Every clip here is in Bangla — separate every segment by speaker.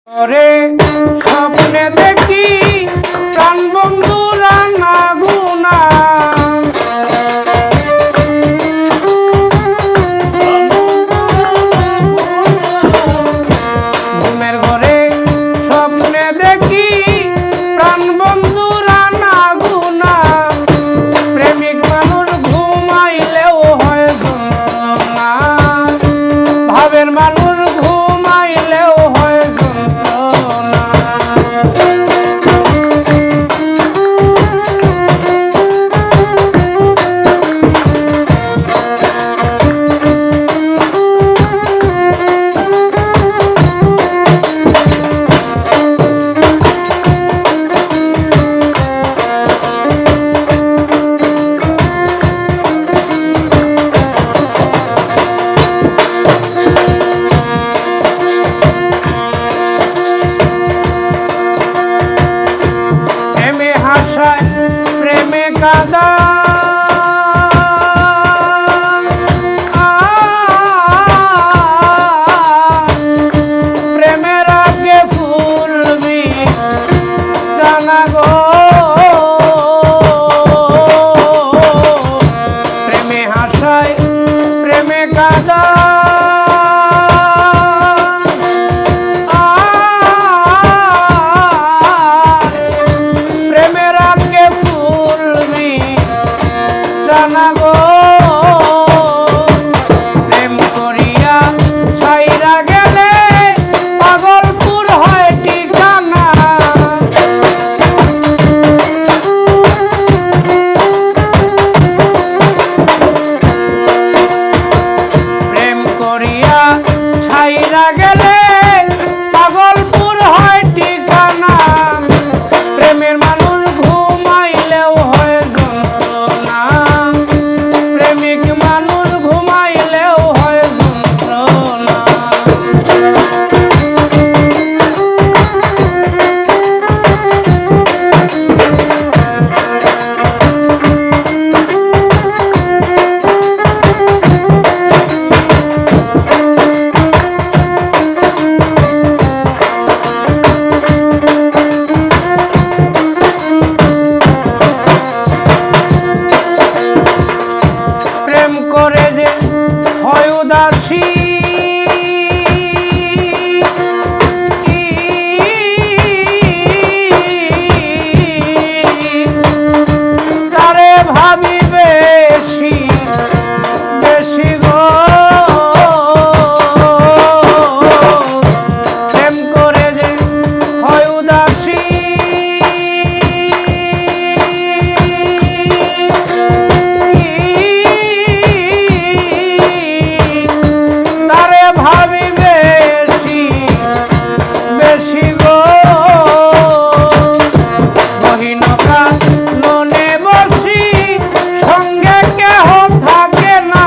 Speaker 1: ওরে স্বপ্নে দেখি প্রাণ বন্ধুরা না গুনা ঘুমের ঘরে স্বপ্নে দেখি প্রাণ বন্ধুরা না গুনা প্রেমিক মানুষ ঘুমাইলেও হয় যন্ত্রণা ভাবের মানুষ ঘুমাইলেও হয় প্রেমে কাদা প্রেমের আগে ফুলবি জানা গো প্রেমে হাসায় প্রেমে কাদা জানা গো প্রেম করিয়া ছাইরা গেলে পাগলপুর হয় ঠিকানা প্রেম করিয়া ছাইরা গেলে পাগলপুর হয় ঠিকানা প্রেমের মানুষ ঘুমাইলেও হয় যন্ত্রণা প্রেমিক মানুষ ঘুমাইলেও হয় যন্ত্রণা প্রেম করে যে হয় উদাসী তারে ভাবি বেশি বেশি গো প্রেম করে যে হয় উদাসী ভাবি বেশি বেশি গো বহিনকা ননে বসি সঙ্গে কেহ থাকে না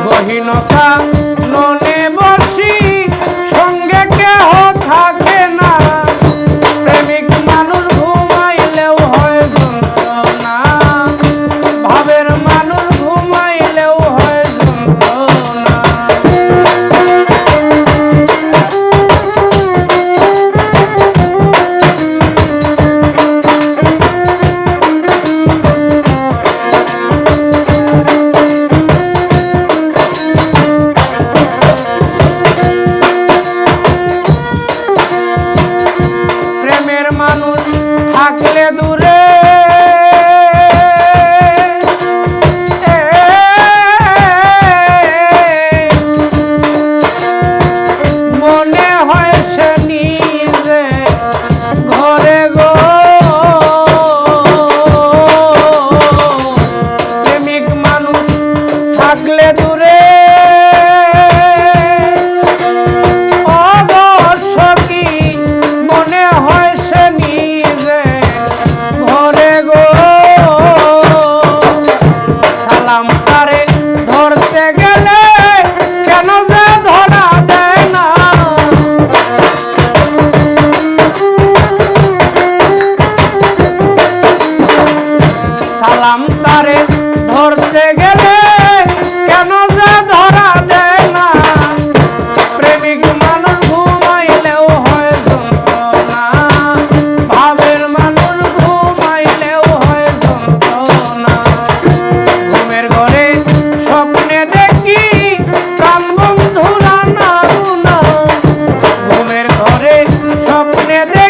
Speaker 1: বহিনকা ননে বসি সঙ্গে কেহ থাকে না প্রেমিক মানুষ ঘুমাইলেও হয় যন্ত্রণা ভাবের মানুষ ঘুমাইলেও হয় যন্ত্রণা প্রেমের মানুষ থাকলে দূরে মনে হয় সে নিজে ঘরে গো প্রেমিক মানুষ থাকলে দূরে অবশ্যই মনে হয় সে নিজে ঘরে গো সালাম তারে ধরতে গেলে কেন যে ধরা দেয় না সালাম তারে ধরতে গেলে দেখে